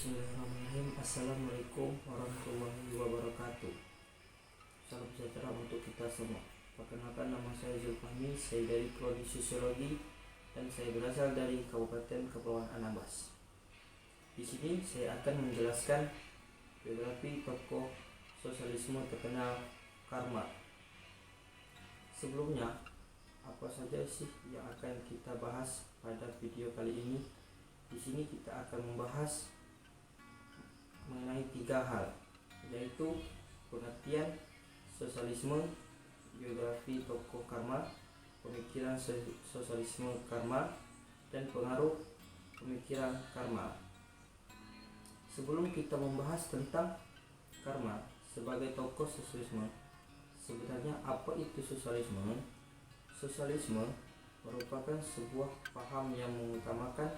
Bismillahirrahmanirrahim. Assalamualaikum warahmatullahi wabarakatuh. Salam sejahtera untuk kita semua. Perkenalkan, nama saya Zulfahmi, saya dari Prodi Sosiologi dan saya berasal dari Kabupaten Kepulauan Anambas. Di sini saya akan menjelaskan biografi tokoh sosialisme terkenal Karl Marx. Sebelumnya, apa saja sih yang akan kita bahas pada video kali ini? Di sini kita akan membahas mengenai 3 hal, yaitu pengertian sosialisme, biografi tokoh Karl Marx, pemikiran sosialisme Karl Marx, dan pengaruh pemikiran Karl Marx. Sebelum kita membahas tentang Karl Marx sebagai tokoh sosialisme, sebenarnya apa itu sosialisme? Sosialisme merupakan sebuah paham yang mengutamakan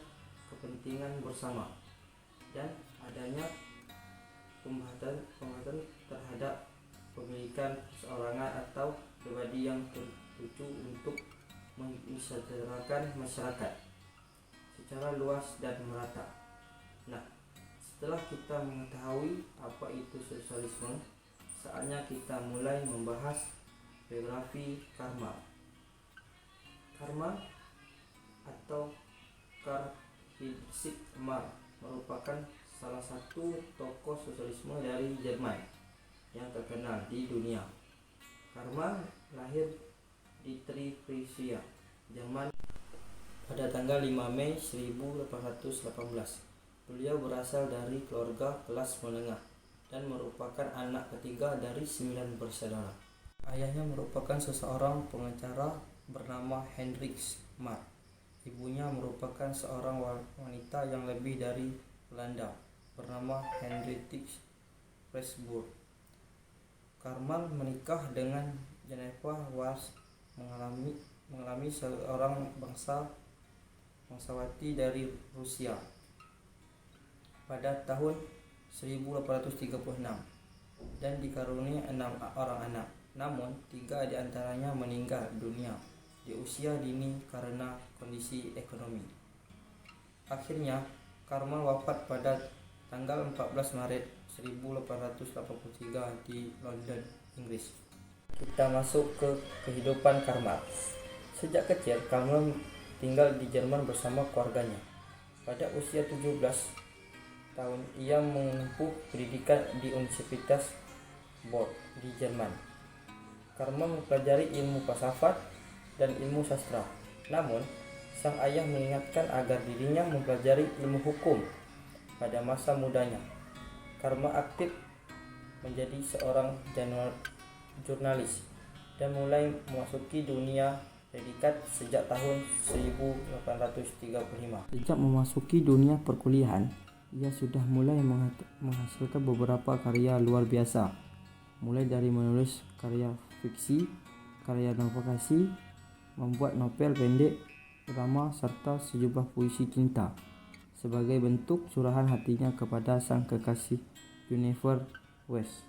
kepentingan bersama dan adanya pembatasan terhadap pemilikan perorangan atau pribadi yang tertuju untuk mensejahterakan masyarakat secara luas dan merata. Nah, setelah kita mengetahui apa itu sosialisme, saatnya kita mulai membahas biografi Karl Marx. Karl Marx atau Karl Friedrich Marx merupakan salah satu tokoh sosialisme dari Jerman yang terkenal di dunia. Karl Marx lahir di Triesia, Jerman pada tanggal 5 Mei 1818. Beliau berasal dari keluarga kelas menengah dan merupakan anak ketiga dari 9 bersaudara. Ayahnya merupakan seseorang pengacara bernama Heinrich Marx. Ibunya merupakan seorang wanita yang lebih dari Belanda bernama Henriette Pressburg. Karl Marx menikah dengan Geneva Walsh, mengalami seorang bangsawati dari Rusia pada tahun 1836 dan dikaruniai 6 orang anak. Namun 3 diantaranya meninggal dunia di usia dini karena kondisi ekonomi. Akhirnya, Karl Marx wafat pada tanggal 14 Maret 1883 di London, Inggris. Kita masuk ke kehidupan Karl Marx. Sejak kecil, Karl Marx tinggal di Jerman bersama keluarganya. Pada usia 17 tahun, ia menempuh pendidikan di Universitas Bonn di Jerman. Karl Marx mempelajari ilmu filsafat dan ilmu sastra. Namun, sang ayah mengingatkan agar dirinya mempelajari ilmu hukum pada masa mudanya. Karl Marx aktif menjadi seorang jurnalis dan mulai memasuki dunia pendidikan sejak tahun 1835. Sejak memasuki dunia perkuliahan, ia sudah mulai menghasilkan beberapa karya luar biasa, mulai dari menulis karya fiksi, karya nonfiksi, membuat novel pendek, drama, serta sejumlah puisi cinta sebagai bentuk curahan hatinya kepada sang kekasih Jennifer West.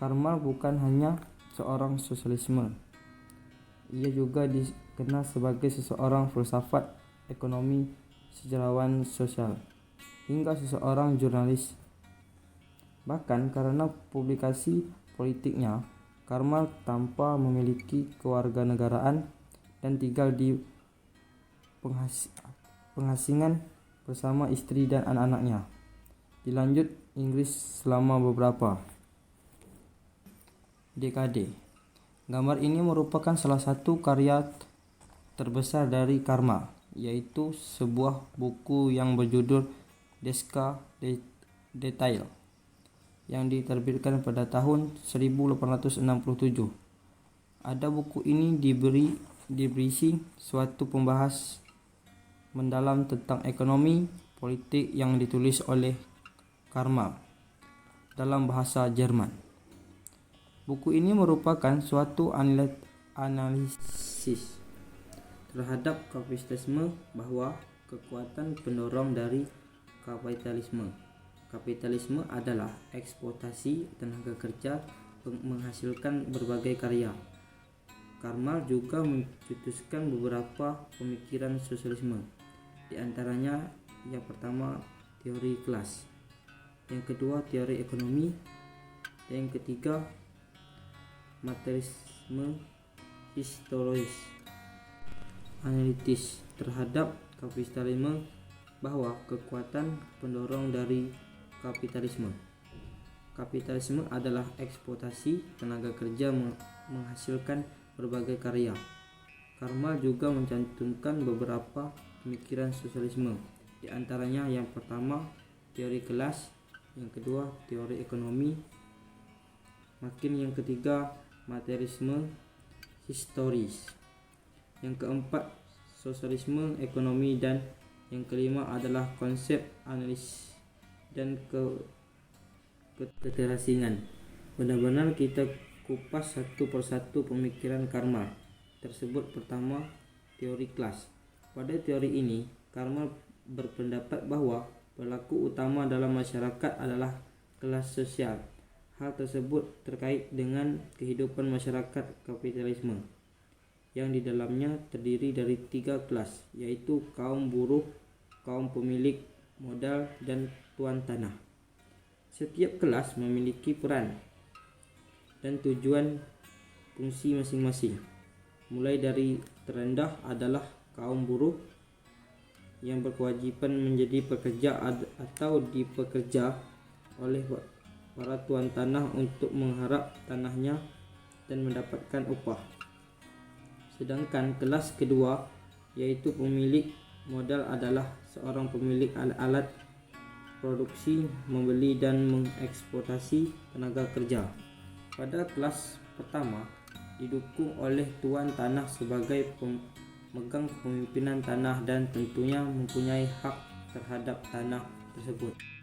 Karl Marx bukan hanya seorang sosialisme, ia juga dikenal sebagai seorang filsafat, ekonomi, sejarawan sosial, hingga seorang jurnalis. Bahkan karena publikasi politiknya, Karl Marx tanpa memiliki kewarganegaraan dan tinggal di pengasingan bersama istri dan anak-anaknya. Dilanjut Inggris selama beberapa dekade. Gambar ini merupakan salah satu karya terbesar dari Karl Marx, yaitu sebuah buku yang berjudul Deska Detail yang diterbitkan pada tahun 1867. Ada buku ini berisi suatu pembahas mendalam tentang ekonomi politik yang ditulis oleh Karl Marx dalam bahasa Jerman. Buku ini merupakan suatu analisis terhadap kapitalisme, bahwa kekuatan pendorong dari Kapitalisme adalah eksploitasi tenaga kerja menghasilkan berbagai karya. Karl Marx juga mencetuskan beberapa pemikiran sosialisme. Di antaranya yang pertama teori kelas. Yang kedua, teori ekonomi. Yang ketiga, materialisme historis analitis terhadap kapitalisme, bahwa kekuatan pendorong dari kapitalisme. Kapitalisme adalah eksploitasi tenaga kerja menghasilkan berbagai karya. Karma juga mencantumkan beberapa pemikiran sosialisme, di antaranya yang pertama teori kelas, yang kedua teori ekonomi, yang ketiga materialisme historis, yang keempat sosialisme ekonomi, dan yang kelima adalah konsep analis dan keterasingan. Benar-benar kita kupas satu persatu pemikiran karma tersebut. Pertama, teori kelas. Pada teori ini, Karma berpendapat bahwa pelaku utama dalam masyarakat adalah kelas sosial. Hal tersebut terkait dengan kehidupan masyarakat kapitalisme, yang di dalamnya terdiri dari 3 kelas, yaitu kaum buruh, kaum pemilik modal, dan tuan tanah. Setiap kelas memiliki peran dan tujuan fungsi masing-masing. Mulai dari terendah adalah kaum buruh yang berkewajiban menjadi pekerja atau dipekerja oleh para tuan tanah untuk mengharap tanahnya dan mendapatkan upah. Sedangkan kelas kedua, yaitu pemilik modal, adalah seorang pemilik alat produksi, membeli dan mengeksploitasi tenaga kerja. Pada kelas pertama didukung oleh tuan tanah sebagai pemegang kepemimpinan tanah dan tentunya mempunyai hak terhadap tanah tersebut.